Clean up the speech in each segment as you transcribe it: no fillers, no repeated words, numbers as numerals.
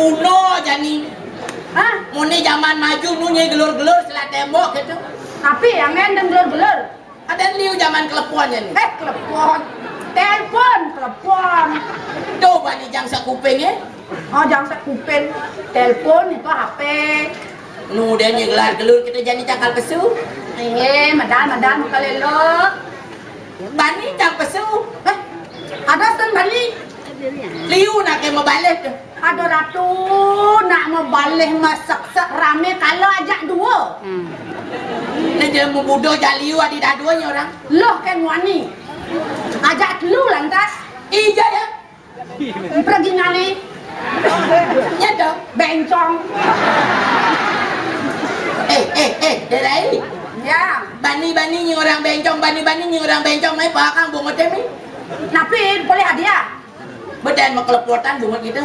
kuno jani. Hah? Mune zaman maju nunya gelur-gelur selat tembok gitu. Tapi yang dan gelur-gelur. Ada liu zaman kelepuan nih. Telepon. Telepon, telepon. Coba nih jang sak kuping ya. Oh, jangan sak kuping. Telepon itu HP. Nu dia gelar gelur kita jadi cakal pesu. Madan kalelo. Bani cang pesu. Ada sen balik. Liu nak ke mabalik tu. Ada ratu nak mau balik masak rame kalau ajak dua. Ni dia membudo jaliu adi dah duanya orang. Loh kan wani. Ajak dulu lantas. Iya ya. Pergi ngani. Ya dah. Bencong. Dia lain. Ya. Bani ni orang bencong, bani ni orang bencong mai pakang bungut ni. Tapi boleh hadiah. Bedan makelepotan bungut gitu.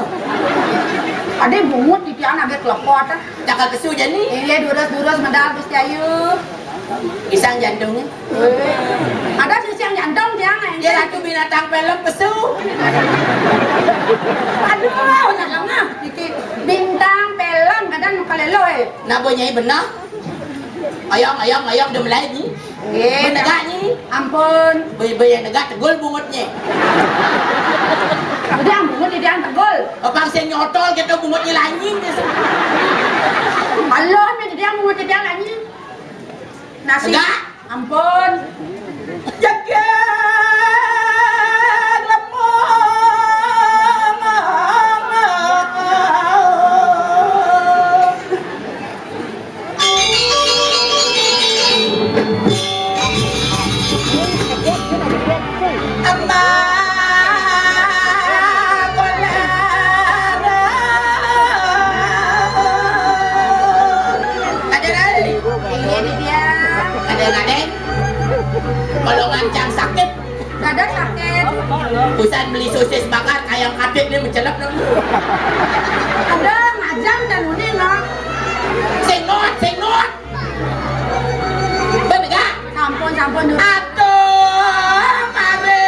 Ada bungut di tiang agak kelepot. Cakal pesu jani. Iya durus medal Gusti Ayu. Pisang jantungnya. Ada sisi yang jantung tiang. Ya itu binatang film pesu. Aduh, nak bintang film kadang kalelo Nabo nyai benar. Ayam dia melai ni. Benegak ni. Ampun. Bayar negak tegul bungutnya. Dia bungut dia tegul. Abang saya nyotol kita bungutnya lanying. Allah dia bungut dia lanying. Nasi. Enggak. Ampun. Jaga kalau ngancang sakit, kadang sakit. Usaha beli sosis bakar ayam katik ni mencelap dong. Ada ngajam dan unik lah. Sengot. Benegak. Sampun dulu. Atuh, mare.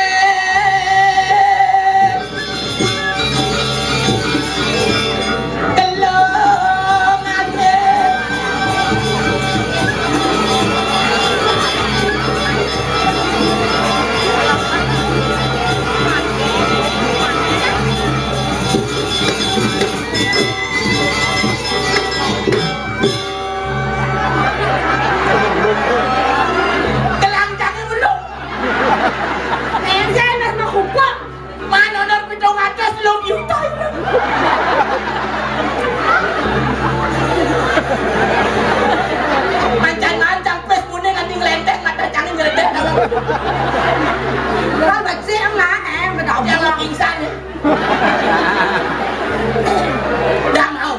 Gelong ate. Mancang pes punya nanti ngelentek mata cangin ngelentek Kalau baca yang lah, berdoa. yang pingsan ya. Dah mau.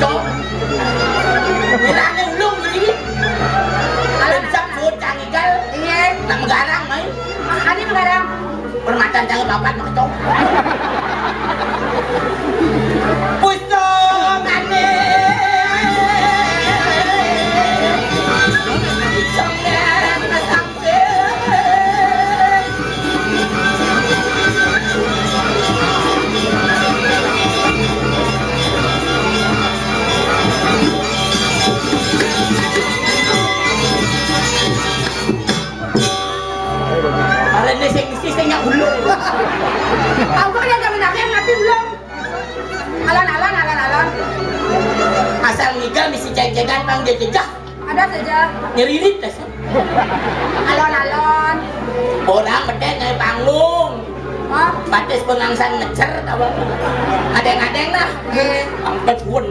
Cok. Bilangnya ulung beli. Bencak food cangigal. Iya. Nak megarang mai. Ada sekarang. Permatan jangan bapak nak cok. Pusong ane. Songan masangse. Ada sing yang ulung. Aku kan yang menangnya mati belum. Alon. Asal nikel mesti jag-jagan pang dia jejak. Ada saja. Ngeririt dah. Alon. Orang beden dari panggung. Oh, Batis pengangsan ngecer tahu. Adeng-adeng lah. Angkat pun.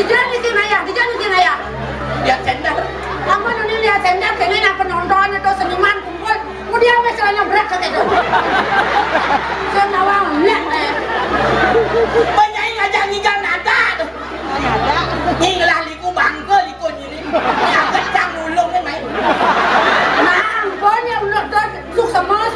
Dijan ayah. Ya sender. Apa nih lihat sender kayaknya penonton atau seniman kumpul. Kemudian misalnya berat kayak itu. Saya nawang lihat. Banyak yang ngajak ngigal nada tuh. Ngilah liku bangke liku nyini. Yang kecang ulung ni main. Nah, pokoknya udah tuh suk sama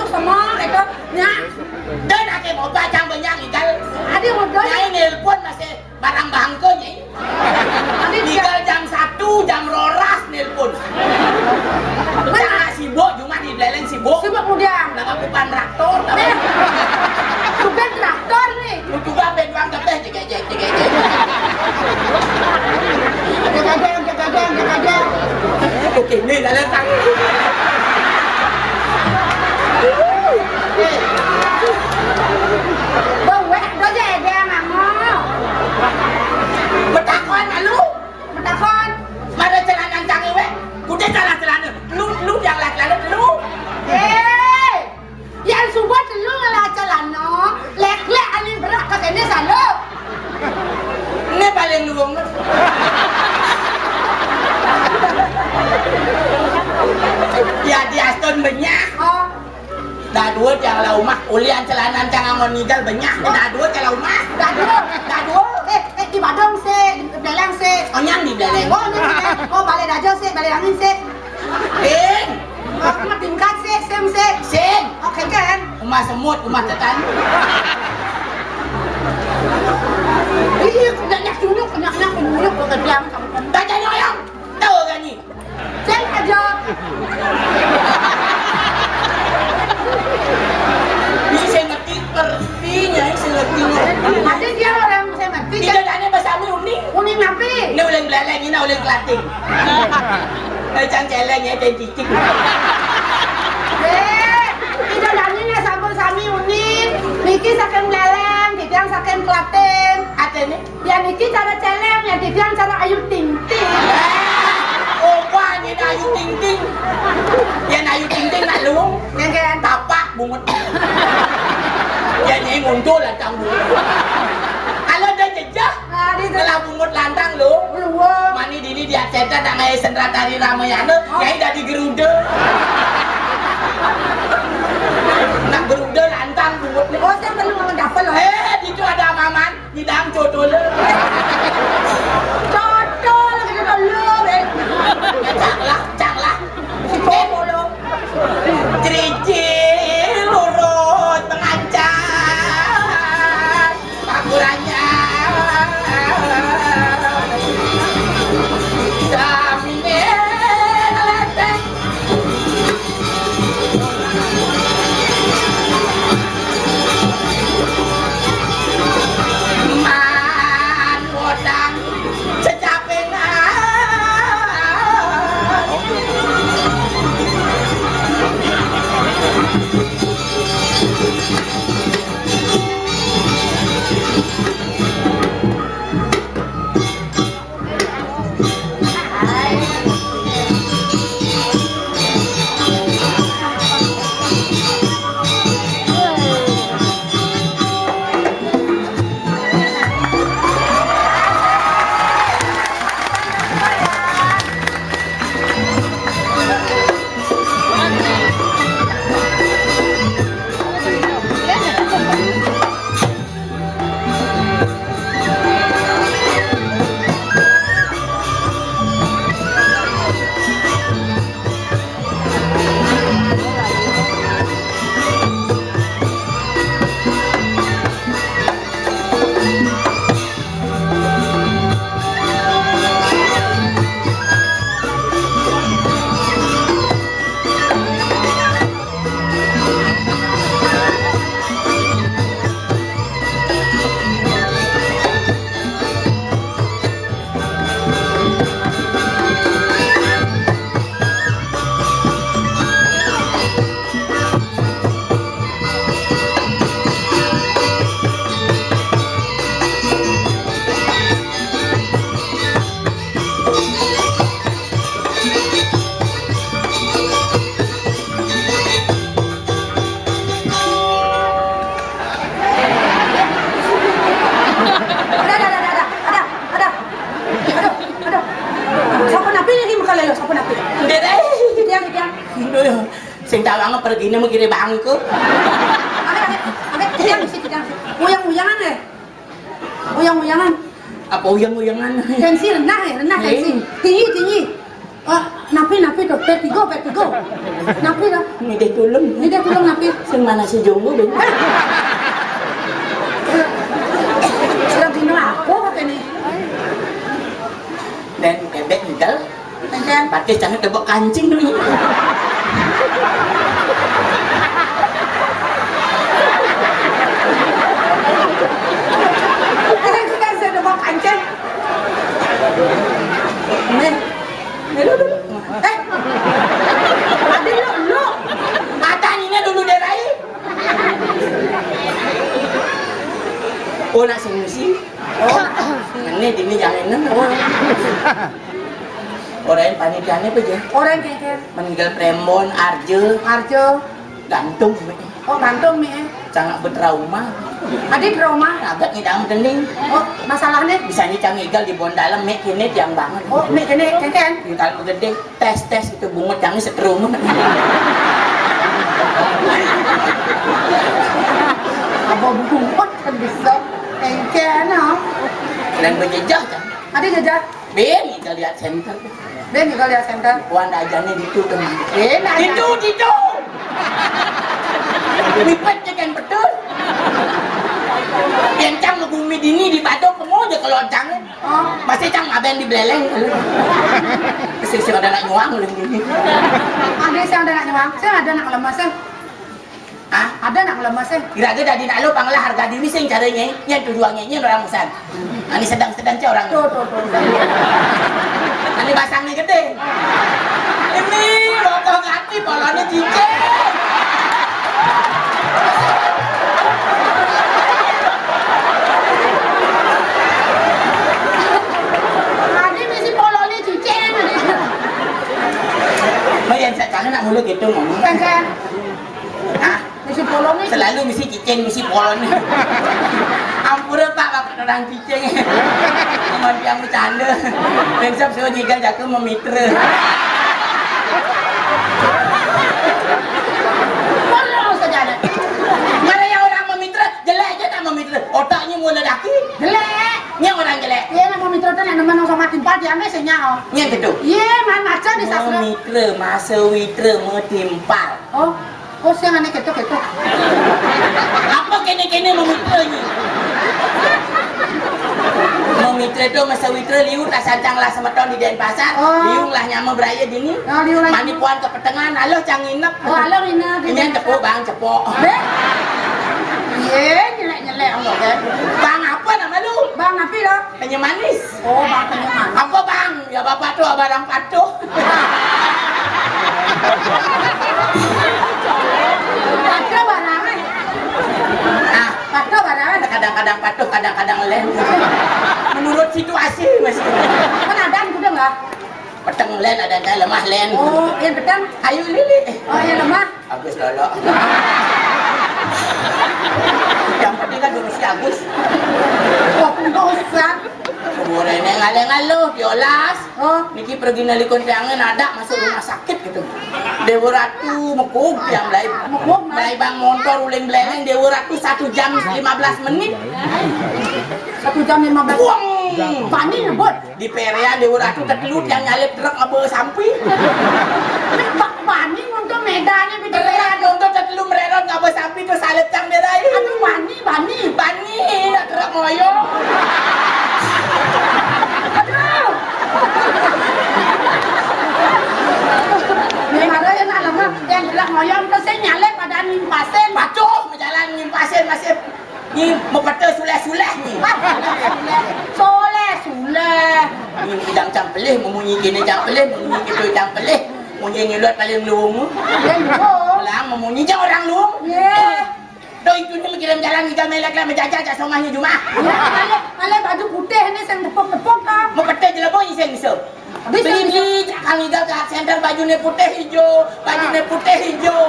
ton banyak. Oh, Dah dua yang lau mah, ulian celanan jangan meninggal banyak. Dah dua yang lau mah. dah dua. Dah dua. Di Badung sih, di Beleng sih. Oh nyang di beleng. Oh, ni oh balai raja sih, balai angin sih. Ding. Oh, mat tingkat sih, sem sih. Sing. Oke kan? Rumah semut, rumah tetan. Iya, banyak nyunyuk ke diam. Tak jadi orang. Tahu kan ni? Sem aja. Ni saya ngerti pertinya, saya ngerti. Ada dia orang saya mati. Tidak ada bahasa unik. Kuning napi. Ini ulang beleng, ini ulang kelating. Macam celeng ya, dan cicik. Tidak daninya sampun sami unik. Niki saking meleleng, titiang saking kelaten. Ada ni? Ya niki cara celeng, ya titiang cara ayu ting ting. Oh, wah, ni dah ayu ting ting. Yang ayu ting ting nak luang. Yang kan? Tapak bungut. Yang ni muncul lantang bungut. Kalau dah jejak, kalau bungut lantang lu. Luang. Mani dini dia cetak nak ngaya sendera tari Ramayana, yang dah digeruda. Nak geruda lantang bungut ni. Oh, saya perlu dapat loh. Itu ada maman, di dalam codol. Cocok lagi dulu, Caklah. Si Popo lo. Cerici, lurut, pengacar, pakurannya. Samine lateng. Man wodang secapengan. Sing tawang pergi ni mengkiri bangku. Ada yang di situ yang uyang-uyangan ya. Uyang-uyangan. Apa uyang-uyangan? Tensi rendah ya, rendah tensi. Tinggi. Oh, napi tuh, petigo. Napi dah. Ni dia tolong. Napi. Sing mana si Jonggo ben? Sudah bino aku pakai ni. Dan bebek tinggal. Kan? Pakai jangan tebak kancing dulu. Kita sudah bawa kancing. Dulu. Ada lu. Mata ni dulu derai. Oh nak sing. Oh. Ini jangan oh. Orang panitianya apa je? Orang kayak Meninggal Prembon, Arjo, gantung. Oh gantung nih. Sangat bertrauma. Adik trauma. Agak ngidam dening. Oh masalahnya? Bisa nyicang igal di bon dalam mek kene yang banget. Oh mek kene kan? Kalau gede tes itu bungut yang setrum. Dan berjejak kan. Ada jejak. Ben kita lihat center. Ben juga lihat center. Puan ajarnya gitu kan. Ben Gitu. Lipatnya kan betul. Yang cang ngegumi dini di batu kamu aja kalau cangnya. Masih cang aben di beleleng. Sisi ada nak nyuang lagi ini. Ada sih ada nak nyuang. Saya ada nak lemas sih. Ah, ada nak lemas sih. kira-kira dari nak lo panglah harga diri sing caranya, yang tujuannya ini orang musan. Ini sedang-sedang cah orang. Tuh. Ini basangnya gede. Ini rokok hati polanya cicek. Ada mesti polanya cicing. Mayan sekarang nak mulu gitu ngomong. Kan? Ah, Mesti polanya. selalu mesti cicing, mesti polon. Ampura pak, bapak orang cicing. Aman yang bercanda. Prinsip saya juga jaga memitra. Polong saja ada. Mana yang orang memitra, jelek aja nak memitra. Otaknya mulai daki. Jelek. Ini orang jelek. Iya nak mau mitra tu nak nemen sama timpa dia ambil senyal. Yang gitu. Iya mana aja di sastra. Memitra, masa witra metimpal. Oh siang aneh ketuk. Apa kene-kene memitranya? Memitra itu masa witra liu tak sancang lah semeton di Denpasar. Liung lah nyama beraya dini. Mandi puan ke pertengahan, halo cang nginep. Halo nginep. Ini cepok bang, cepok. Iya nyelek Allah kan. Bang apa nama lu? Bang api lo? Penyu manis. Bang penyu manis. Apa bang? Ya bapak tuh barang patuh. Patuh barang. Ah, Patuh barang. kadang-kadang patuh, kadang-kadang len. Menurut situasi masih. Kan ada udah enggak? Peteng len adanya, lemah len. Yang pedang. Ayo lili. Yang lemah. Agus dulu. Yang penting kan dulu si Agus. Dosa. Kemudian ngaleng-ngaleng, diolas. Niki pergi nali kondangan ada masuk rumah sakit gitu. Dewa Ratu mekuk yang mulai bang motor uling beleng Dewa Ratu 1 jam 15 menit. 1 jam 15. Buang. Pani ngebut. Di perean Dewa Ratu terkelut yang nyalip truk ngebawa sampi. Pani untuk medannya di Perean untuk terkelut mererot ngebawa sampi terus salip cang berai. Aduh Bani. Nak truk moyo. Aduh. Memang yang nak lama yang gelap ngoyong terus saya nyalek pada nimpasen. Patuh berjalan nyimpasin masih ni mepeta suleh-suleh ni. Soleh. Ni bidang cang pelih, memunyi kini cang pelih, memunyi gitu cang pelih. Munyi ngilut paling lung. Yang dulu. Lang memunyi je orang lung. Ye. Doi itu ni kirim jalan kita melek lah menjajah cak somahnya Jumaat. Ale baju putih ni saya tepuk-tepuk kan. Mepeta je lebih iseng iseng. Beli Kang Igal ke art center bajunya putih hijau, bajunya putih hijau.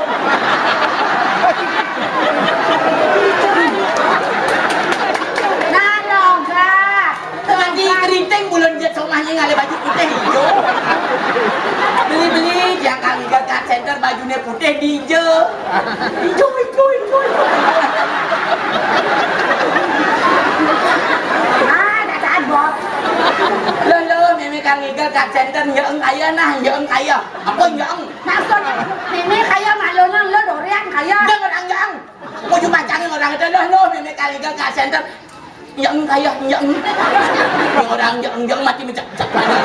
Nah, enggak. Tadi keriting bulan jet somahnya ngale baju putih hijau. Beli yang Kang Igal ke art center bajunya putih hijau. Hijau. Tak tahan bos. Lo meme Kang Igal ke art center nyeeng kaya. Apa nyeeng? Maksudnya, ini kaya malunya lo dorian kaya. Dia orang nyeeng. Mau cuma cangin orang itu lo meme Kang Igal ke art center nyeeng kaya. Yang orang nyeeng mati mencak-cak banget.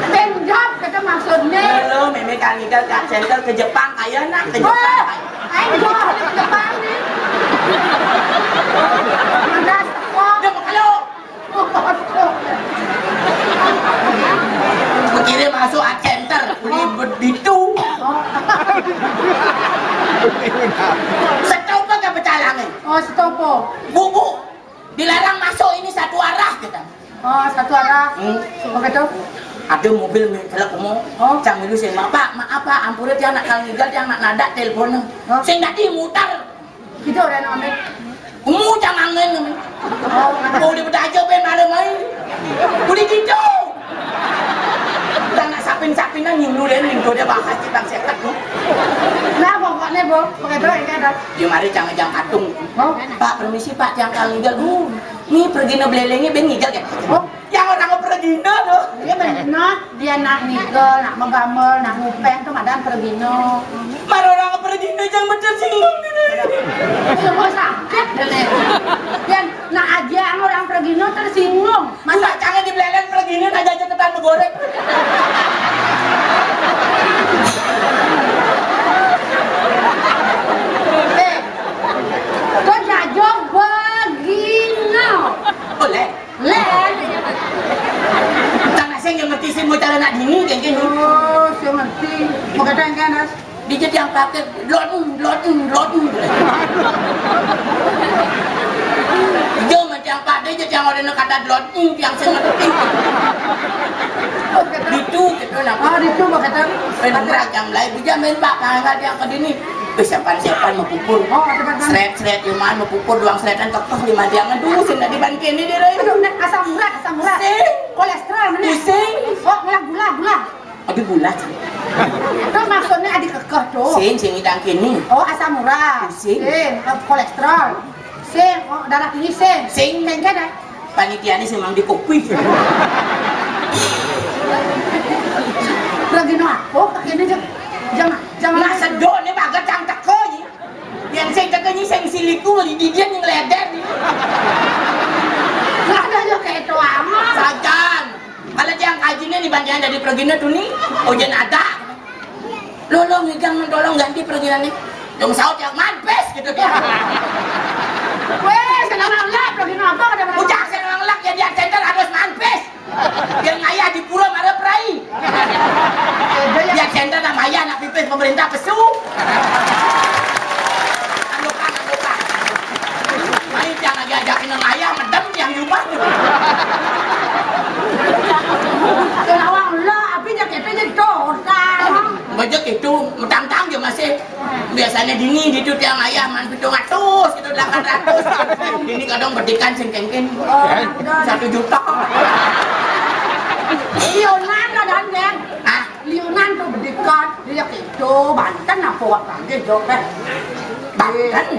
Benjop kata maksudnya. Lo meme Kang Igal ke art center ke Jepang kaya nak ke Jepang. Ayo Jepang ni. Mandas kok. Dia kalau mengirim masuk art center beli begitu. Setopo ke pecalangan. Setopo. Bu, dilarang masuk ini satu arah kita. Satu arah. Oke tu. Ada mobil misalnya kamu, cang dulu saya maaf pak, ampura dia nak Kang Igal dia nak nadak teleponnya. Saya tadi mutar. Kita orang nak ambil. Kamu jangan angin. Boleh beraja ben main. Boleh gitu. Dan nak sapin-sapinan yang dulu dia bakal cipang sekat tu. Nah pokoknya bu, pakai doa ini ada. Dia mari jangan katung. Pak permisi pak, jangan Kang Igal. Nih pergi no belelengnya ben ngigel kan. Oh, Yang orang pergi no tuh. dia benar dia nak nigel, nak menggamel, nak ngupeng tuh madan pergi no. Mar orang pergi no jangan betul singgung gitu. Semua sakit deh. Yang nak aja orang pergi no tersinggung. Masa jangan di beleleng pergi no aja ketan begoreng. Kau jajo begino. Boleh. Len. Tanah saya yang ngerti sih mau cara nak dini kayak gini. Oh, saya ngerti. Mau kata yang kanas. Dia yang pakai loten. Dia macam yang pakai dia yang orang kata loten yang saya ngerti. Itu gitu lah. Oh, itu mau kata. Benar jam lain dia main pak kangen yang ke dini. Siapan mau pukul. Oh, teman-teman. Seret Yuman mau pukul doang seretan kekeh 5 jangan aduh sih nggak dibandingin ini dia lain. Aduh, nek asam urat. Kolesterol mana? Pusing. Oh, gula. Aduh gula. Itu maksudnya adik kekeh tuh. Sing idang kini. Oh, asam urat. Pusing. Kolesterol. Oh, darah tinggi Sing. Kengke dah. Panitia ini semang di kopi. Lagi no aku, kakeknya jangan Nah sedok ni bagat cang teko ni. Yang saya teko ni saya siliku di dia yang leder ni. nggak ada juga kayak itu amat. Sajan. Kalau yang kajinya di banjiran dari pergina tu ni, ojen ada. Lo ngigang tolong ganti pergina ni. Dong saut yang manpes gitu dia. Weh, senang lap lagi no apa ada mana? Ujak saya orang lak jadi center harus manpes. Yang ayah di pulau ada perai. Dia center nama ayah nak pipis pemerintah pesu. Andukan. Main jangan diajakin nama ayah medem yang rumah. Kelawang lah, api jaket jadi total. Bajak itu mentang-tang dia masih biasanya dini di itu tiang ayah man 700 itu 800. Ini kadang berdikan sengkengken 1 juta. Lionan lah dan den. Ah, Lionan tuh berdekat dia gitu Banten apa wak lagi jok deh. Banten lagi.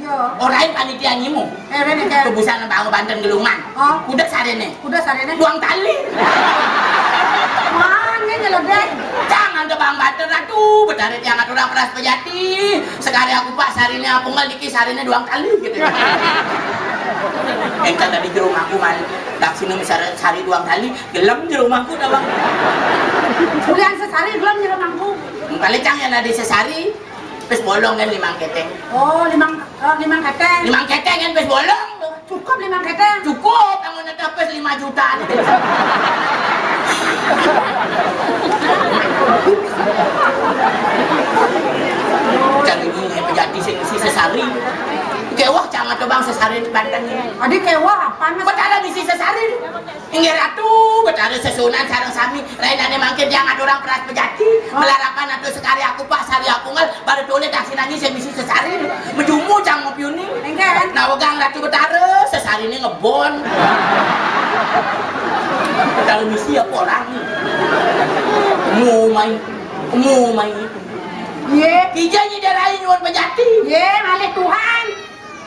Iya. Orang panitia nyimu. Rene ke. Kebusan bangun Banten gelungan. Oh. Udah sarene. Udah sarene. Buang tali. Mana nyelot deh. Jangan ke Bang Banten ratu. Betarit yang orang peras pejati. Sekali aku pak sarine aku nggak dikis sarine doang tali gitu. Engkau tadi di rumahku man. Tak sini misalnya sari doang tali. Gelem di rumahku dah bang. Bulan sesari belum nyelot mangku. Paling yang ada sesari. Pes bolong kan 5 keteng. Oh, limang keteng. 5 keteng kan pes bolong. Cukup 5 keteng. Cukup, kamu nak dapat 5 juta. Jangan ini pejati si sesari. Kewah jangan tuh bang sesari di Banten ini. Adik kewah apa mas? Betara di si sesari. Ingat ratu, betara sesunan sarang sami. Lainannya mangkir jangan orang peras pejati. Melarakan atau sekali aku pak sari aku ngal baru tulis taksi nangis saya misi sesari. Menjumu jangan ngopi ini. Enggak. Nah wegang ratu betara sesari ini ngebon. Kalau misi apa orang nih? Mu main itu. Ye. Kijanya darai nyuan pejati. Ye, malih Tuhan.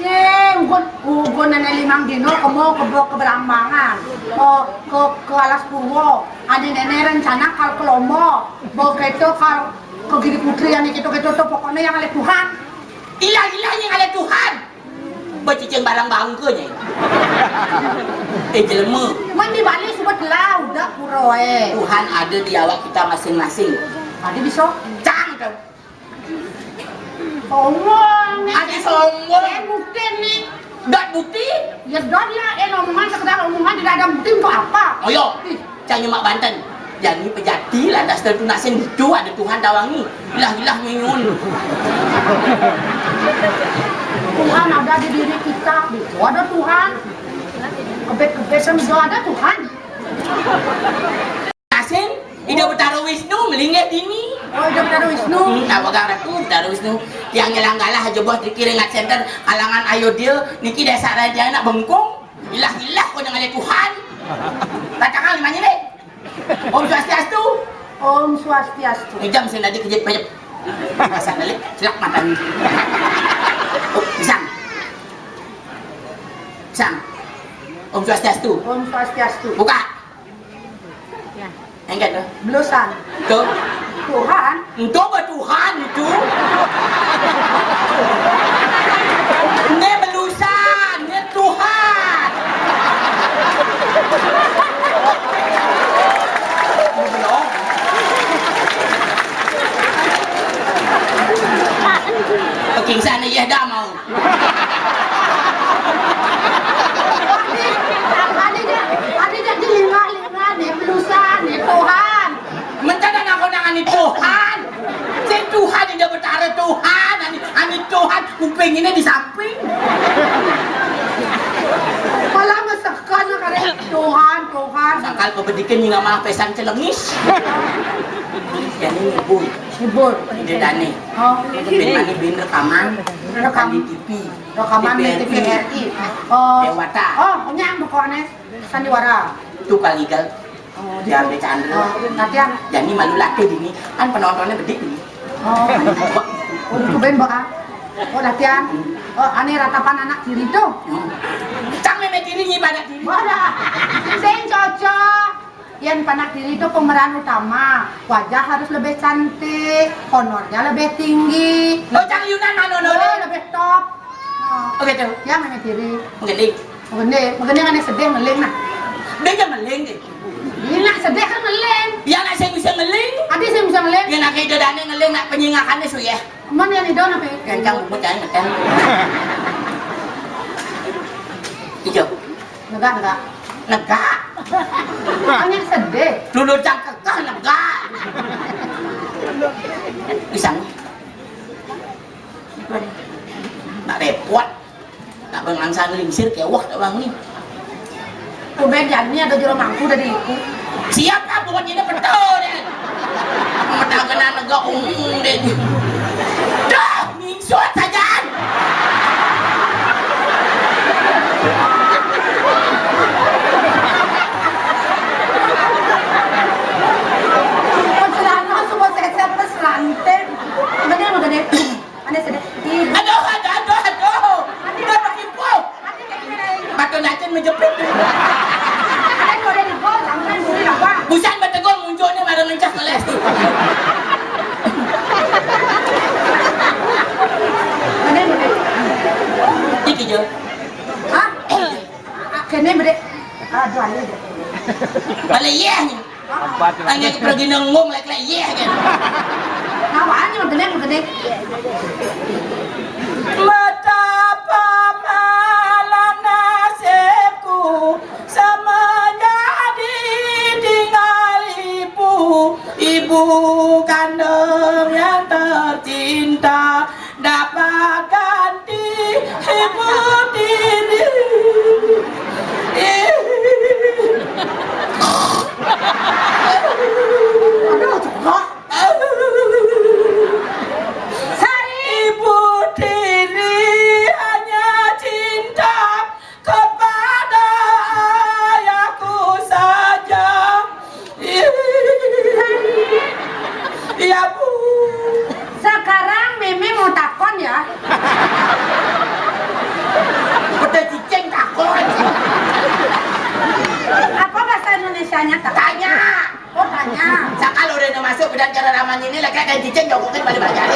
Ye, ugon nenek 5 dino kemo ke Belambangan. Ke Alas Purwo. Ada nenek rencana kal ke Lombok. Bawa keto kal ke Giri Putri yang itu tuh pokoknya yang malih Tuhan. Ilah-ilahnya oleh Tuhan. Bercicing barang bangkanya. Jelema. Man di Bali sebut lah udah puro Tuhan ada di awak kita masing-masing. Tadi bisa. Cang tuh. Sombong. Ada sombong. Bukti nih. Dat bukti. Ya dot lah, omongan sekedar omongan tidak ada bukti untuk apa? Oh yo, Cang Nyemak Banten. Jadi pejati lah das tertunasin itu ada Tuhan tawangi. Ilah nyun. Tuhan ada di diri kita, itu ada Tuhan. Kebet-kebet semua ada Tuhan. Nasin, ida betara Wisnu melingit ini. Oh, dia benar Wisnu. Tawagang ratu betara Wisnu. Yang nyelanggalah aja bos dikiringat center halangan ayo dia niki desa raja nak bengkong. Ilah kau jangan lihat Tuhan. Katakan limanya deh. Om Swastiastu. Om Swastiastu. Jam saya tadi kejep banyak. Pasang balik, celak mata ni. Oh, pisang. Sang. Om Swastiastu. Om Swastiastu. Buka. Enggak tuh. Belusan. Tuh. Tuhan. Itu apa Tuhan itu? Ini belusan, ini Tuhan. Belum. Peking sana ya dah mau. Ada di lima nih belusan nih Tuhan. Mencana aku nangan Tuhan. Si Tuhan tidak bertara Tuhan. Ani Tuhan kuping ini di samping. Malah masakan karena Tuhan. Sangkal pebedikan ni ngamah pesan celengis. Yan ini ibu. Ibu. Ide dane. Oh, Bin rekaman. Rekam di TV. Rekaman di TVRI. Oh. Dewata. Oh, nyang pokoknya sandiwara. Itu kaligal. Dia ambil Chandra. Latihan. Jadi malu laki ini kan penontonnya bedik ini. Oh, itu ben baka. Oh, latihan. Oh, aneh ratapan anak diri tuh. Cang memet diri ni pada diri. Wadah. Sen cocok. Yang panak diri itu pemeran utama. Wajah harus lebih cantik, honornya lebih tinggi. Oh, Cang Yunan mana Oh, lebih top. Oke tuh. Ya memet diri. Menggending. Menggending aneh sedih ngeling nah. Dia jangan meleng deh. Ini nak sedih kan ngeling. Dia nak saya bisa ngeling. Adi saya bisa ngeling. Dia nak ide dane ngeling nak penyingakannya su ya. Mana yang itu nape? Gancang buku cai ngeten. Ijo. Negak. Negak. Hanya sedih. Dulu cang kekeh negak. Pisang. Nak repot. Nak bangsa ngelingsir kewah tak bang ni. Tuh bejannya ada juru mangku dari iku. Siapa pokoknya ini betul deh. Mata kena negak deh. Dah, mingsut saja. Celana semua seset peslanten. Mana? Aneh sedih. Aduh. Dah pakai pul. Batu nacin menjepit. Ada kau dari kau, sampai boleh apa? Busan bategong munculnya bareng mencah keles tu. Mana? Iki je. Hah? Kene berde. Aduh aneh. Balik yeh ni. Hanya pergi nengong lek-lek yeh kan. Nawanya kene. Betapa malang nasibku semenjadi tinggal ibu kandung yang tercinta dapat ganti ibu diri. Aduh, jorok. Ibu tiri hanya cinta kepada ayahku saja. Ya bu. Sekarang Mimi mau takon ya. Udah cicing takon. Apa bahasa Indonesianya? Tanya. Oh tanya. Sakal udah masuk dan cara raman ini lagi kan cicing jokokin balik balik.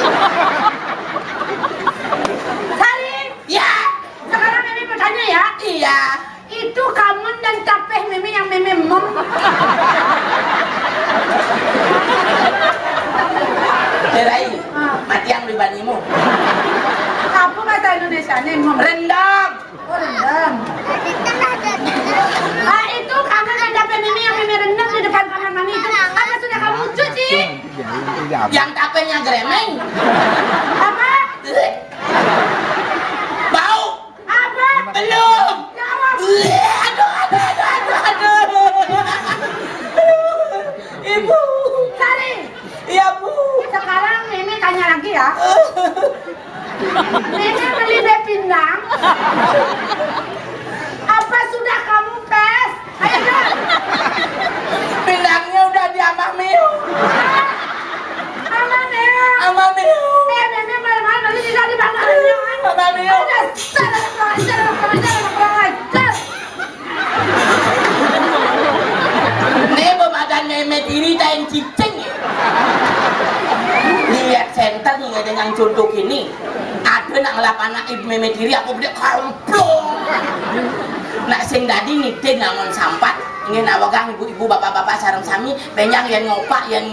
Sari. Ya. Sekarang Mimi bertanya ya. Iya. Itu kamu dan capeh Mimi yang Mimi mem. Derai. Mati yang libanimu. Apa bahasa Indonesianya mem? Rendang. Oh rendang. Itu kamu dan capeh Mimi yang Mimi rendang di depan kamar mandi itu. Apa sudah kamu cuci? Yang tapenya gremeng. Apa? Bau. Apa? Belum. Jawab. Aduh. Ibu. Sari. Iya bu. Sekarang Mimi tanya lagi ya. Mimi beli deh pindang. Apa sudah kamu pes? Ayo dong. Pindangnya udah di Amah Miu. Ama Mio. Amah Miu. Mimi malam-malam beli tidak di bangga. Amah Miu. Udah, sana. meme tiri tain cicing. Lihat center nih ada yang contoh gini. Ada nak ngelapan nak ibu meme tiri aku beli kamplong. Nak sing dadi ngide ngangon sampat. Ingin awagang ibu-ibu bapak-bapak sareng sami penyang yang ngopak yang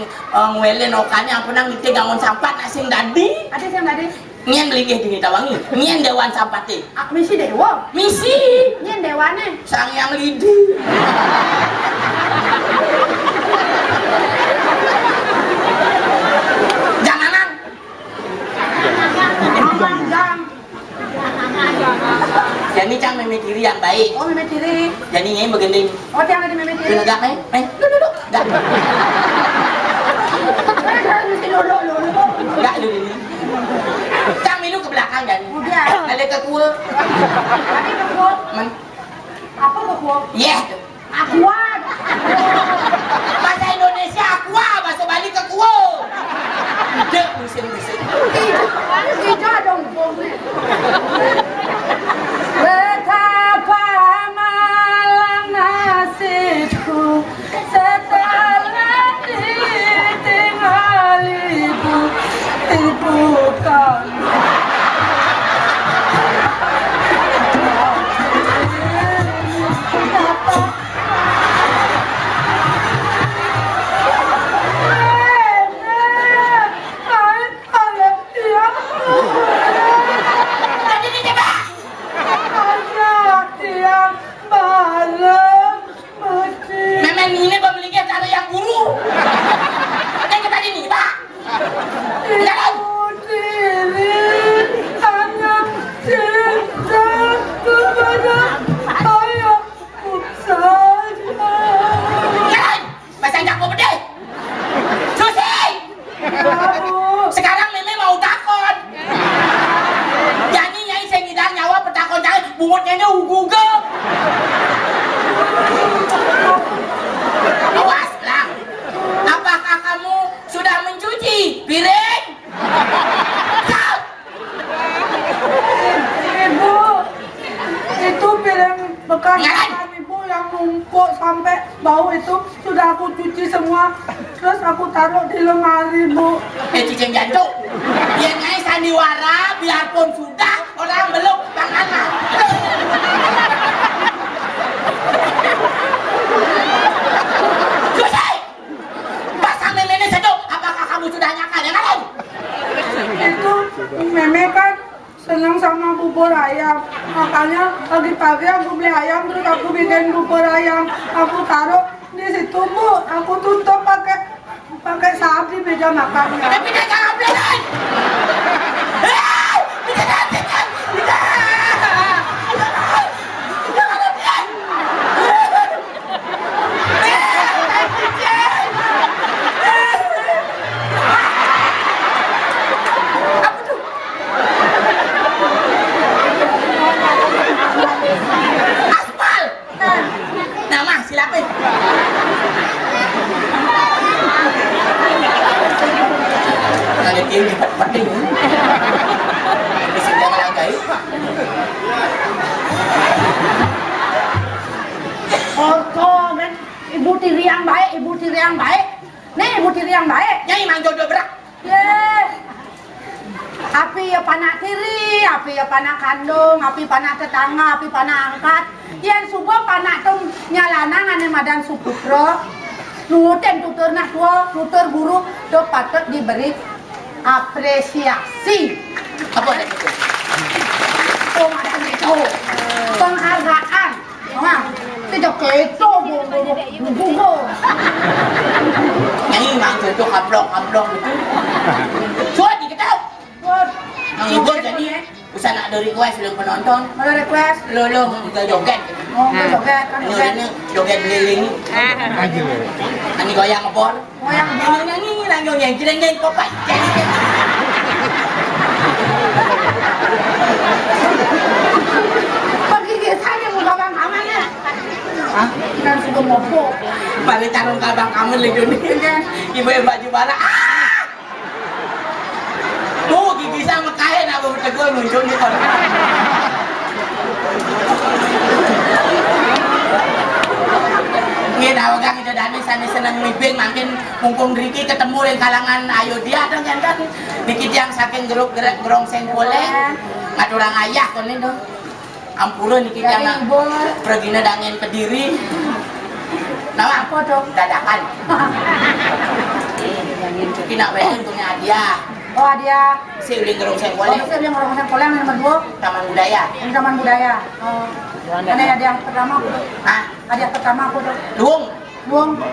ngwele nokanya pernah ngide ngangon sampat nak sing dadi. Ada sing dadi. Ngien linggih dini tawangi. Ngien dewan sampate. Misi dewa. Misi. Ngien dewane. Sang yang lidi. Jangan. Jam. Jadi cang meme tiri yang baik. Oh, meme tiri. Jadi ngien begending. Oh, tiang ada meme tiri. Enggak duduk. Enggak. Enggak dulu ini. Cang minum ke belakang jadi. Udah. Ada ke kuah. Tadi ke kuah. Apa ke kuah? Yeah. Akuat. Bahasa Indonesia aqua, bahasa Bali ke kuah. Tidak musim. Tidak dong. Betapa malang nasibku setelah ditinggal ibukan. Memang ini pemiliknya cara yang guru. Yang kita ini, Pak. Jangan. Jangan. Bahasa Jawa bede. Susi. Sekarang Meme mau takon. Jadi nyai saya ngidang nyawa petakon jangan bungutnya ini ugu-ugu. Awas, Lang. Apakah kamu sudah mencuci piring? Kau. Ibu, itu piring bekas Jangan. makan ibu yang numpuk sampai bau itu sudah aku cuci semua. Terus aku taruh di lemari, Bu. Cicing jantung. Ya nyai sandiwara biarpun sudah orang belum panganan. Cuci. Pasang Meme ini seduk. Apakah kamu sudah nyakal? Jangan. Itu Meme kan senang sama bubur ayam, makanya pagi-pagi aku beli ayam terus aku bikin bubur ayam, aku taruh di situ, Bu. Aku tutup pakai saat di meja makannya. Tapi dia jangan belajar. Aspal. Nama silakan. Ada tim cepat penting. Di sini jangan guys. Oh, men, ibu tiri yang baik, ibu tiri yang baik. Nih, ibu tiri yang baik. Nyai mang jodoh berak. Ye. Api ya panak tiri, api ya panak kandung, api panak tetangga, api panak angkat. Yang subuh panak tung nyalana ngane madan suputro. Nuten tutur nah tua, tutur guru do patut diberi apresiasi. Apa ada itu? Oh, ada itu. Penghargaan. Wah, itu keto bu. Nyai mang jodoh kablong itu. Suat diketahui. Ang ibu jadi usah nak ada request lu penonton. Ada request. Lo kita joget. Oh, joget, kan joget. Ini joget keliling. Ani goyang ngepor. Goyang ngepor. Nyanyi langgong yang cireng-cireng kopai. Pergi ke sana mau babang kamarnya. Hah? Dan sudah ngopo. Balik tarung kabang kamu lagi nih. Ibu yang baju bala. Tuh gigi sama kain aku bertegur muncul di koran. Mungkin awagang itu dani sana seneng libing, makin mumpung Riki ketemu yang kalangan ayo dia dong jantan. Dikit yang saking gerong sengkoleng, ngaturang ayah kon itu. Ampura niki yang pergi nadangin ke diri. Nama apa dong? Dadakan. Mungkin nak bayar untungnya hadiah. Oh hadiah. Si uling gerong sengkoleng. Oh si uling gerong sengkoleng nomor 2. Taman Budaya. Taman Budaya. Oh. Ini hadiah pertama aku. Hah? Hadiah pertama aku tuh. Luang.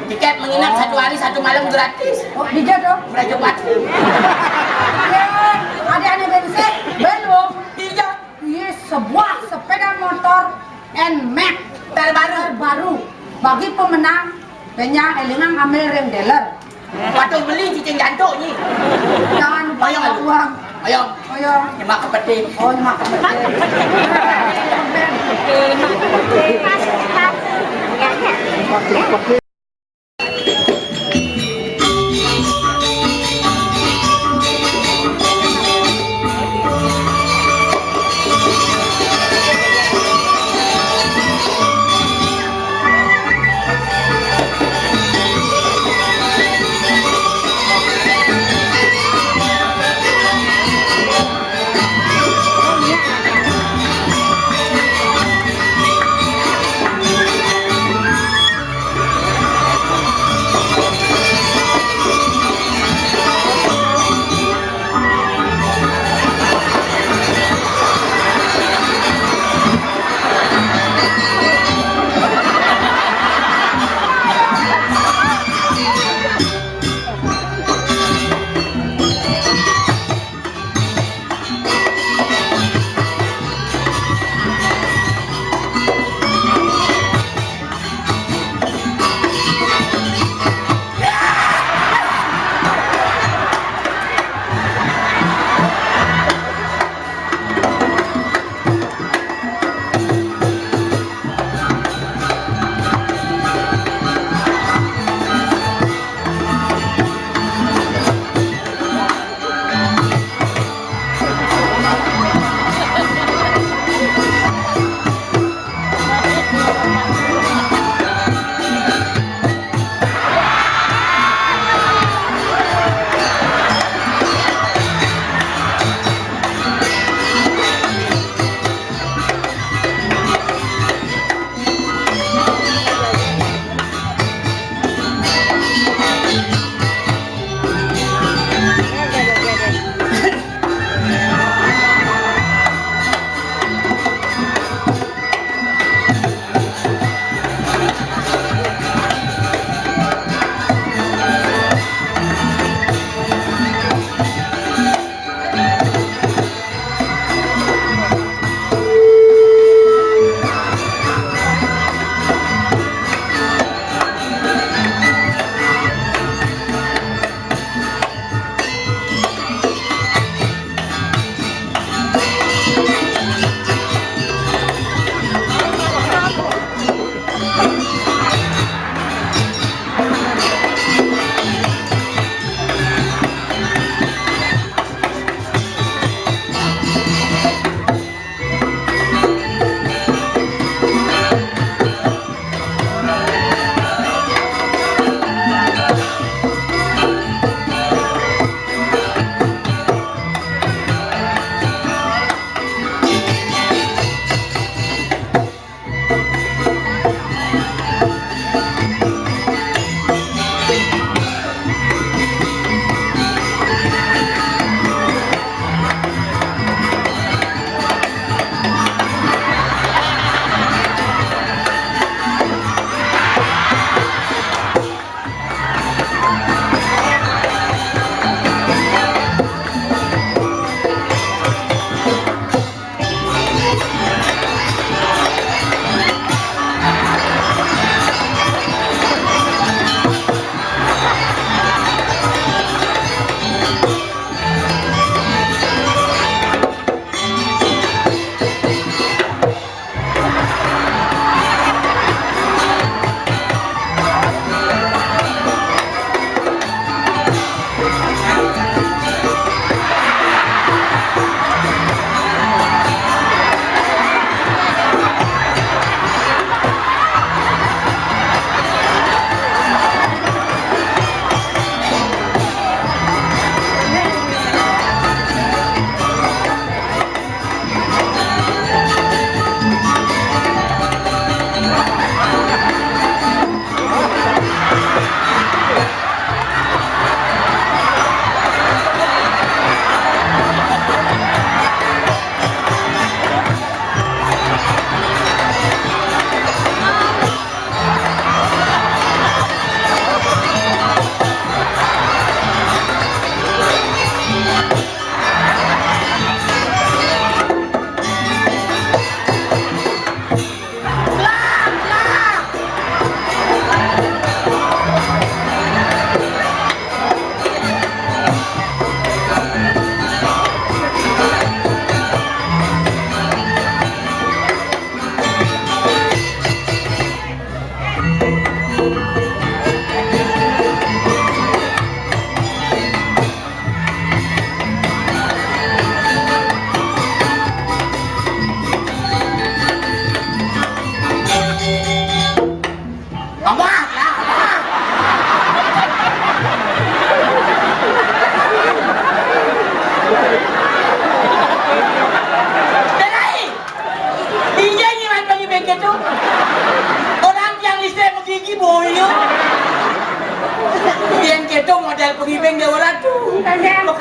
Tiket menginap 1 hari 1 malam gratis. Oh bija tuh. Raja Batu. Ya, hadiahnya bensin. Belum. Iya. Iya sebuah sepeda motor NMAX terbaru bagi pemenang banyak elingan ambil rem dealer. Waktu beli cicing jantung ni. Jangan lupa uang. Ayo. Nyemak kepeti. Oh nyemak kepeti.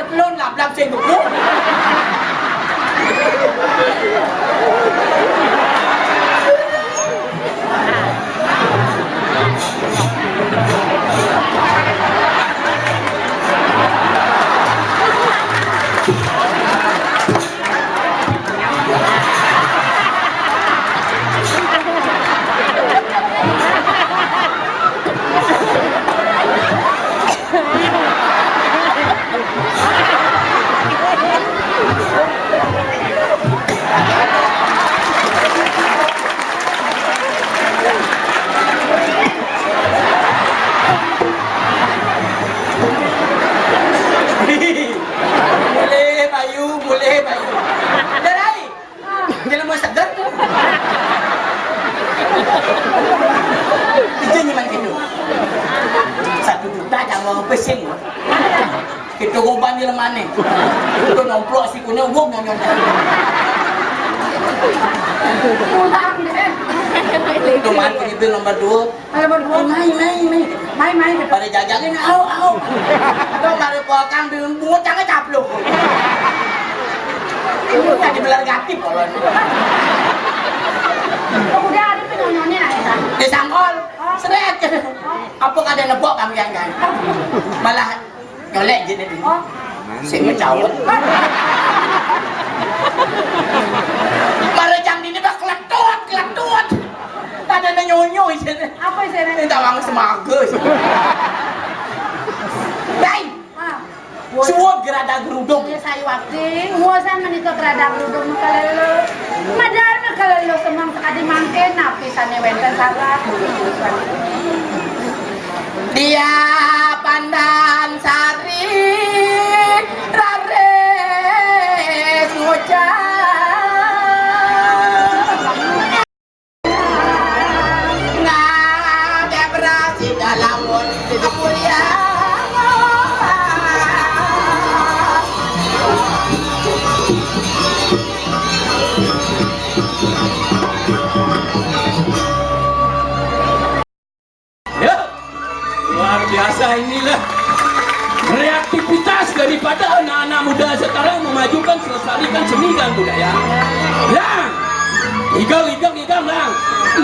ketelun lah belum sing buku. Boleh Bayu. Dah lain. Jangan mau segar. Itu nyaman gitu. 1 juta jangan pesing. Kita goban di lemane. Kita nomplok si kuning gua nyon. Pulang deh. Itu man itu nomor 2. Nomor 2. Main. Pada jajangin au. Tuh mari kokang bingung bungut jangan caplok. Tadi belar gatip kalau Udah ada penyonyonnya ya. disangkol, seret. Apa kada nebok kami yang kan? Malah nyolek je ni. Oh, Si mencawut. Marejang ini dah keletut. Kada ada nyonyo sini. apa isinya? Ini tawang semaga. Baik. Suap gerada gerudung. Ya saya waktu, muasa menito kerada rudung kalelo. Madar na kalelo semang sekadi mangke napi sane wenten salah. Dia pandan sari rares ngocak ngade berasi dalam mulia. Luar biasa inilah kreativitas daripada anak-anak muda sekarang memajukan selestarikan seni dan budaya. Lang, igang lang,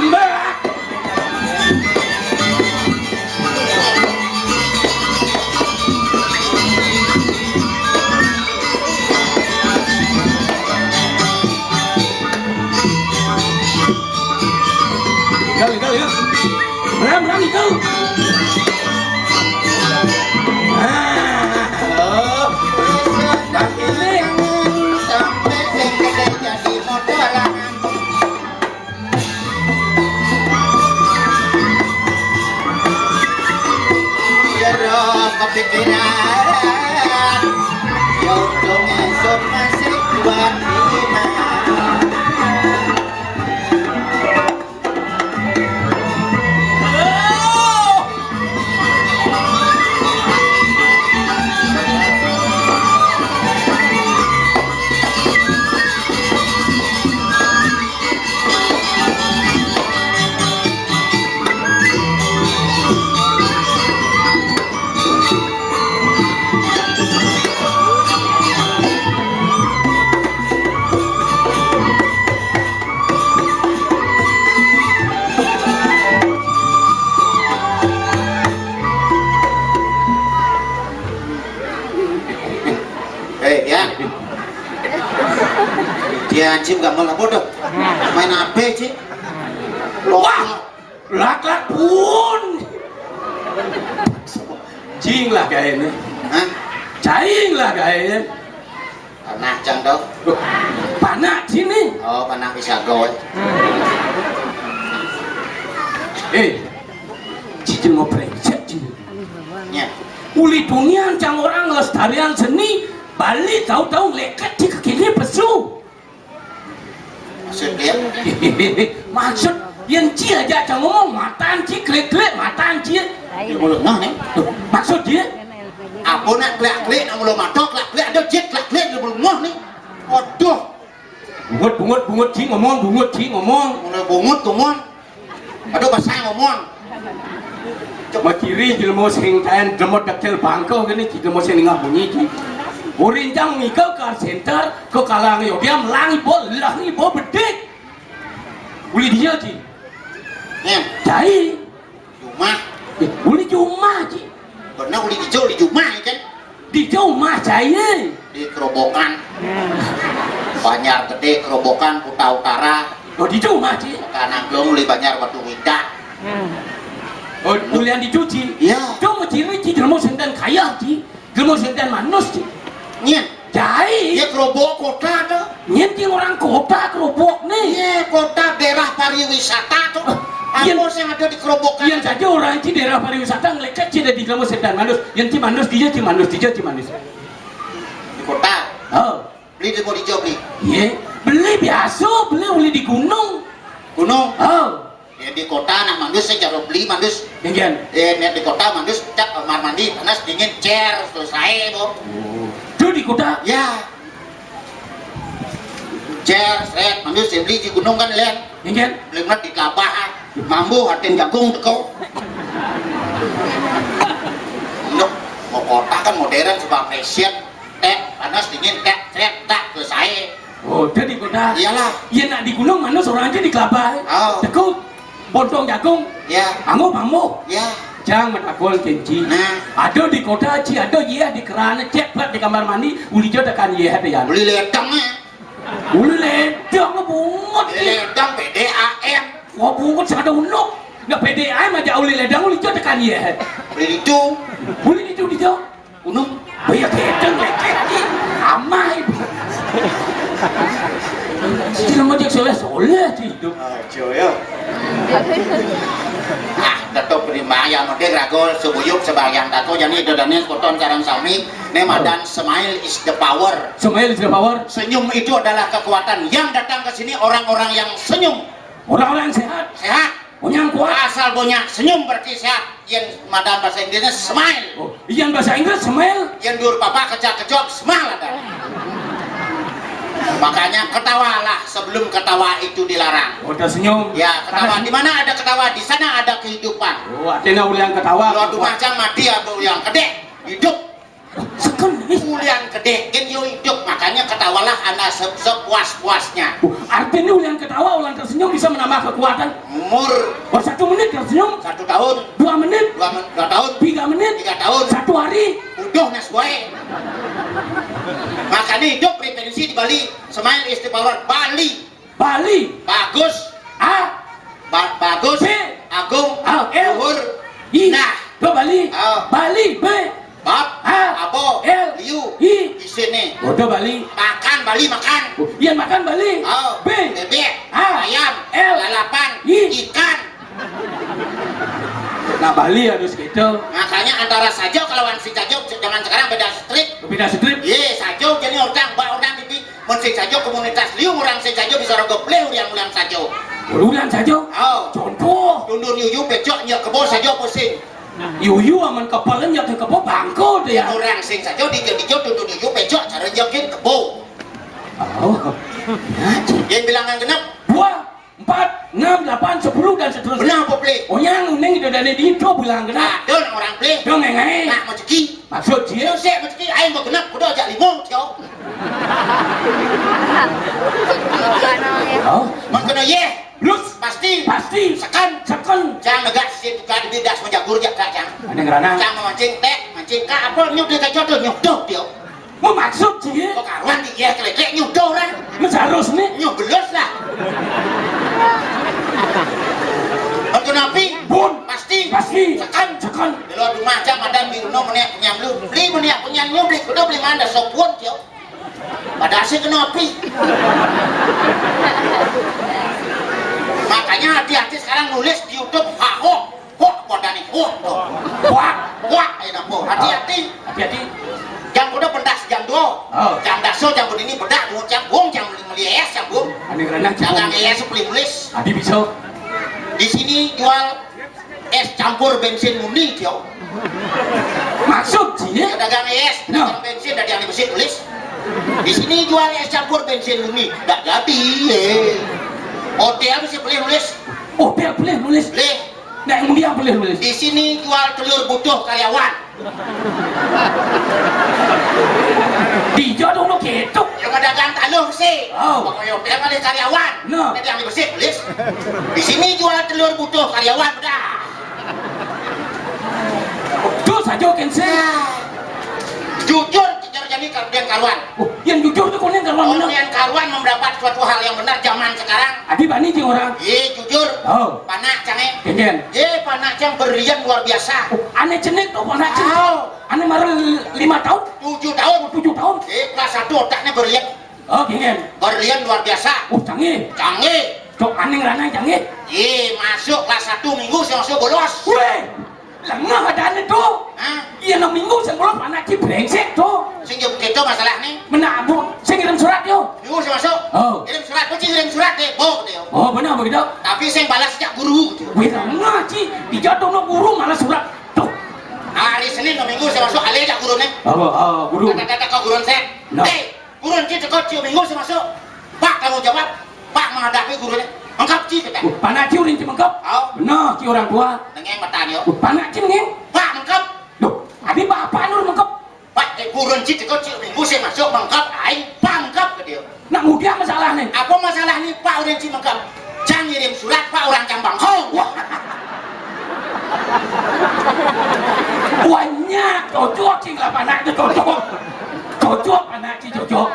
mbak. Igang ya, ram igang. Kepikiran Yaudah esok masih buat iman. Dia anjing gak mau bodoh. Main apa sih? Wah, lak pun. Jing lah kayaknya. Hah? Caing lah kayaknya. Panah cang dong. Panah sini. Oh, panah bisa goy. Cicil mau brengsek cicil. Ya. Uli dunia cang orang lestarian seni Bali tahu-tahu leket di kekini pesu. Maksud dia? Maksud yang cia aja cang ngomong mataan ci klik mataan ci. Dia mulut nah nih. Maksud dia Apa nak klik nak mulut matok klik ada jit klik dia mulut nah nih. Aduh. bungut ci ngomong. Mulut bungut ngomong. Aduh bahasa ngomong. Coba kiri jelmo sing kain jelmo kecil bangko gini ci jelmo sing ngah bunyi ci. Urincang ngikau car center ke kalang yo dia melangi bo bedek. Uli dia ji. Nen, Cai. rumah. Uli cuma ji. Pernah uli di rumah kan? Di rumah cai. Di kerobokan. Banjar gede kerobokan Kuta Utara. Oh di rumah ji. Kananggong uli Banjar Batu Wida. Oh ulian dicuci. Iya. Cuma ciri ji ilmu senten kaya ji. Ilmu senten manus ji. Nyen, Cai. dia kerobok kota tuh. Nyenting orang kota kerobok nih. Iya, kota daerah pariwisata tuh. Iya. Apa yang ada di kerobokan? Yang saja orang di daerah pariwisata ngelecet ci di ilmu senten manus. Yang ci manus dia ci manus dia ci manus. Di kota. Oh. Beli di Modijo beli. Iya. Beli biasa, beli di gunung. Gunung. Oh. Ya di kota anak mandus saya jaro beli mandus. Yang Di kota mandus cak kamar mandi panas dingin chair selesai bu. Tuh di kota. Ya. Chair, seret, mandus saya beli di gunung kan lihat. Yang Beli mat di kelapa, mambu hatin jagung tekau. Nuk, mau kota kan modern sebab fashion. Panas dingin seret tak selesai. Oh, dia di kota. Iyalah. Iya nak di gunung mana seorang aja di kelapa. Oh. Tekuk, potong jagung, Ya. pamuk. Ya. Jangan metakul kenci. Nah. Ada di kota ci, ada iya di kerana cek plat di kamar mandi, uli jo tekan iya ada ya. Beli ledangnya. Uli ledang bungut. Beli ledang PDAM. Wah bungut ada unuk. Nggak PDAM aja uli ledang uli jo tekan iya. Beli itu. Uli itu di jo. Unuk. Banyak kedeng lecet. Amai. Sila ngojek soleh di hidup. Joyo. Ah, dato primaya mode ragol sebuyuk sebagian dato jadi dodanin koton sarang sami nemadan smile is the power. Smile is the power. Senyum itu adalah kekuatan. Yang datang ke sini orang-orang yang senyum, Orang-orang sehat. sehat. Yang kuat. Asal banyak senyum berarti sehat. Yang madam bahasa Inggrisnya smile. Oh, yang bahasa Inggris smile. Yang dur papa kejak-kejok smile ada. Makanya ketawalah sebelum ketawa itu dilarang. Udah senyum. Ya, ketawa di mana ada ketawa, di sana ada kehidupan. Oh, artinya uliang ketawa. Kalau macam mati atau yang gede, hidup. Sekon nih. Uliang gede, kan yo hidup. Makanya ketawalah Anda sepuas-puasnya. Artinya uliang ketawa, uliang tersenyum bisa menambah kekuatan. Umur Oh, 1 menit tersenyum, 1 tahun, 2 menit, 2 tahun, 3 menit, 3 tahun, 1 hari. udah nas gue. Makanya hidup referensi di Bali. Smile is the power. Bali. Bali. Bagus. A. Bagus. B. Agung. A. L. Luhur. I. Nah. Ke Bali. A. Bali. B. Bab. A. Abo. L. Liu. I. Di sini. Udah Bali. Makan Bali makan. Yang makan Bali. Oh. B. Bebek. A. Ayam. L. Lalapan. I. Ikan. Nah Bali harus gitu. Makanya antara sajo kalau si sajo zaman sekarang beda strip. Beda strip. Ye sajo jadi orang di mun si sajo komunitas liu orang si sajo bisa rogo play ulang sajo. Ulang saja. Oh. Contoh. Tundun yuyu pecok nya kebo sajo pusing. Yuyu aman kepalanya ke kebo bangko deh ya. Orang sing sajo dijo tundun yuyu pecok cara jokin kebo. Oh. Yang bilangan genap 2, 4, 6, 8, 10 dan seterusnya. benar apa play? Oh yang neng itu dari di itu bilang Nah, kena. don orang play. Dong ngai. Nah, rezeki. Maksud dia. Dia sek rezeki aing mau genap kudu ajak 5 tio. Oh. Mun kena ye, Lus. pasti. Pasti. Sekan. Jangan negas sih bukan bidas menjagur jak kacang. Ada ngerana. Jangan memancing teh, mancing ka apa nyuk dia kacodo nyudoh tio. Mau maksud dia. Kok karuan di ye kelek nyudoh orang. Harus nih. Nyuh belos lah. Napi? Bun. Pasti. Sekan. Di luar rumah jam ada biruno meniak penyam lu. Beli meniak penyam lu beli. Kudu beli mana sopun tio. Pada asik kenapi. Makanya hati-hati sekarang nulis di YouTube hok kodani hok. Wah, ayo hati-hati. Jam kuda pendas jam 2. Jam daso jam ini bedak jam bung jam melies jam bung. Ada ngerana. Jangan es beli nulis. Adi bisa. Di sini jual es campur bensin murni tio. Maksud dia. Dagang es, dagang bensin dari yang di mesin tulis. Di sini jual es campur bensin murni. Enggak jadi. Hotel bisa beli nulis. Oh, boleh nulis. Beli. Nah, kemudian boleh nulis. Di sini jual telur butuh karyawan. Dijo dong lo gitu. Yang dagang talung sih. Oh. Pokoknya dia kali karyawan. No. Nanti yang bersih tulis. Di sini jual telur butuh karyawan udah. Tuh saja kense. Jujur jadi kemudian karuan. Oh, yang jujur tuh konen karuan bener. Kemudian karuan mendapat suatu hal yang benar zaman sekarang. Adi bani jeung orang. Jujur. Oh. Panak cange. Kengen. Panak cang berlian luar biasa. Oh, ane cenek tuh panak cenek. Oh. Ane marah 5 tahun. 7 tahun. 7 tahun. Kelas 1 otaknya berlian. Oh, kengen. Berlian luar biasa. Oh, canggih. Canggih. Cok aneh ranai canggih. Masuk kelas 1 minggu saya masuk bolos. Weh. Lengah ada ane tuh. Hah? Iya 6 minggu saya bolos panak ci brengsek tuh. Sing jauh gitu masalah nih. Menabung. Saya ngirim surat yo. Minggu saya masuk. Oh. Kirim surat, kirim surat deh. Deh. Oh, benar begitu. Tapi saya balas sejak guru. Wih, lengah ci. Dijatuh no guru malah surat. Tuh. Hari Senin minggu saya masuk alih jak guru nih. Oh, guru. Kata kau guru saya. No. Guru ci kecil minggu saya masuk. Pak kamu jawab. Pak menghadapi gurunya. Mengkap ci kata. Panak ci urin ci mengkap. Oh. Benar ci orang tua. Nengeng bertanya. Panak ci nengeng. Pak mengkap. Duh, adi bapak nur mengkap. Pak guru ci kecil minggu saya masuk mengkap. Aing Pak mengkap ke dia. Nak mudah masalah nih. Apa masalah nih Pak udah ci mengkap? Jangan ngirim surat Pak orang Cambang Hong. Banyak cocok sih lah panak itu cocok anak ci cocok.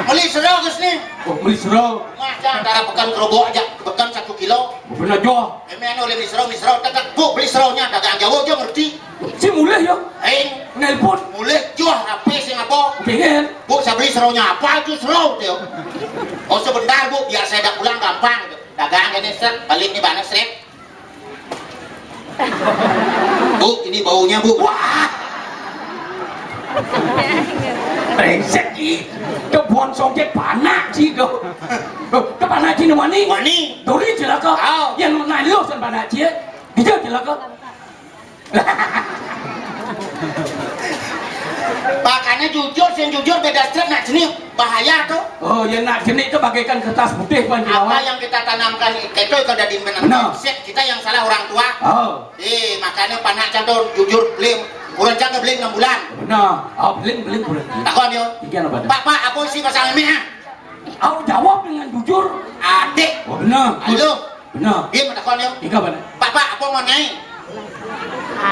Beli serau gus nih. Oh, beli serau. Masa antara pekan kerobok aja pekan 1 kilo. Benar jo. Emang oleh beli serau tegak bu beli seraunya dagang Jawa aja ngerti. Si mulai yo. Nelpon. Mulai jual HP sih apa? Pengen. Bu saya beli seraunya apa itu serau tuh. Oh sebentar bu biar saya dah pulang gampang. Dagang ini set balik nih banyak set. Bu ini baunya bu. Wah. Brengsek ki. Kebon songket panak ci do. Ke panak ci wani. Wani. Dori celaka. Oh. Yang naik lo san panak ci. Dia celaka. Makanya jujur beda strip nak jenis bahaya tuh. Oh, yang nak jenis itu bagaikan kertas putih Apa panjang. yang kita tanamkan itu kalau di Benar. set kita yang salah orang tua. Oh, Makanya panak cantor jujur beli kurang jangan beli 6 bulan. benar. Oh, beling boleh. Takon yo. Tiga apa dah? Pak apa sih masalah ini? Aku jawab dengan jujur. Adik. Oh, benar. Halo. Benar. Dia takon yo. Tiga apa dah? Pak apa mau nyai?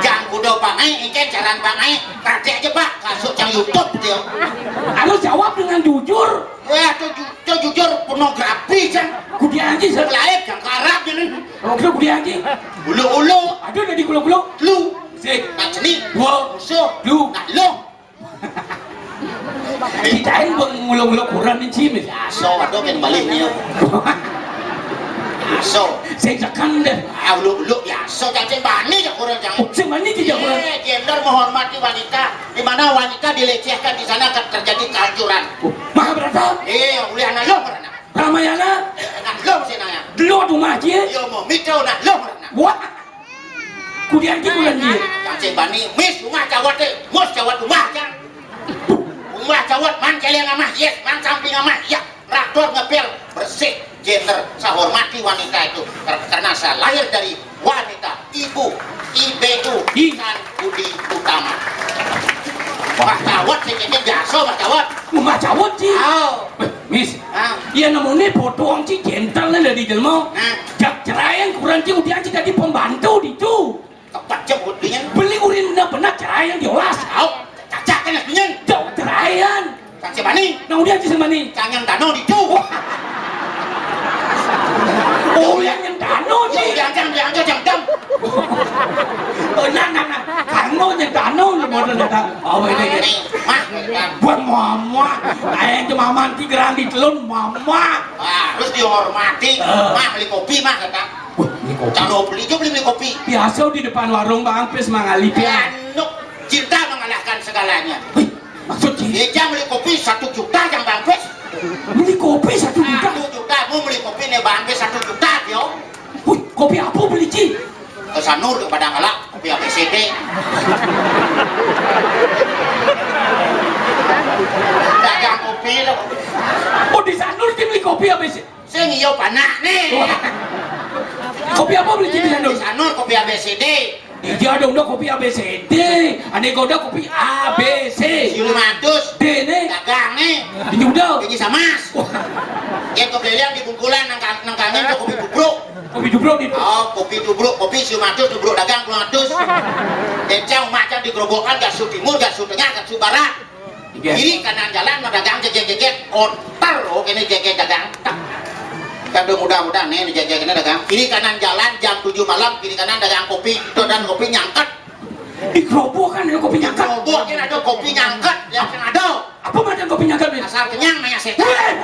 Jangan kudo pangai, ikan jaran pangai, praktek aja pak, kasuk yang YouTube dia. Aku jawab dengan jujur. Itu jujur pornografi kan. Kudi anjing saya. Lain yang karap ini. Oh, kudi anjing. Ulu-ulu, Ada di kulo-kulo. lu, Sik. nak jenis, Dua. musuh, Lu. nak lu. Kita ini ngulo-ngulo kurang ni cimis. Aso, aduh kan balik dia. Aso, Saya tekan deh. lu, ya aso cacing bani jak kurang jangan. Oh, semani tidak kurang. Gender menghormati wanita, di mana wanita dilecehkan di sana akan terjadi kehancuran. Oh, Mahabharata. Oleh anak lo merana, Ramayana. anak lo sih nanya. Dulu rumah aja. Yo mau mitau nak lo merana. Wah. Kudi anjing bulan dia. Cacing bani, mis rumah cawat deh, mus cawat rumah kan. Rumah cawat man kalian amah yes, man samping amah ya. Traktor ngepel bersih, gender saya wanita itu karena saya lahir dari wanita, ibu, ibeku, dan budi utama. Wah cawat sih kayaknya biasa mah cawat. Rumah cawat sih. Oh, Miss. ah, Ya namanya potong sih gentle lah dari jelmo. nah, Jak ceraian kurang sih udah jadi pembantu di tu. tepat jemput dengan. Beli urin benar ceraian diolas. Tahu, cacak kan dengan. Jauh ceraian. Cacing bani, Nah udah sih sama nih. cangang danau di tu. Oh yang dano sih. Jangan jam. Nah. Kano yang dano nih modal datang. Oh ini. Nih, mah, Buat mama. Ayah cuma manti gerang di telun mama. harus dihormati. Mah beli kopi mah kata. Wah ini kopi. Kalau beli juga beli kopi. Biasa di depan warung Bang Pes mangali dia. Anuk cinta mengalahkan segalanya. Wih, maksud sih. Dia beli kopi 1 juta yang bangkes. Beli kopi 1 juta. 1 juta, mau beli kopi nih bangkes 1 juta yo. Wih, kopi apa beli Ci? Ke Sanur ke Padang Alak, kopi ABCD. Dagang kopi lo. Oh di Sanur Ci beli kopi apa sih? Saya ngiyau panak nih. Kopi apa beli Ci di Sanur? Di Sanur kopi ABCD. Iya dong kopi ABCD. Ane goda kopi ABC. Si 500 D nih. dagang nih. Di Judel. Ini sama. Ya kebelian di Bungkulan nang kangen kopi tubruk. Kopi dubruk nih. Oh, kopi tubruk, kopi si 500 tubruk dagang 200. Encang macam di gerobokan gak su timur, gak su tengah, gak su barat. Kiri kanan jalan dagang jeget-jeget ontar. Oh, ini jeget dagang. Kado mudah-mudahan nih jeget ini dagang. Kiri kanan jalan jam 7 malam, kiri kanan dagang kopi dan kopi nyangkat. Di gerobokan ada kopi nyangkat. Gerobok kan ada kopi nyangkat yang ada. Apa macam kopi nyangkat ini? Asal kenyang nanya setan.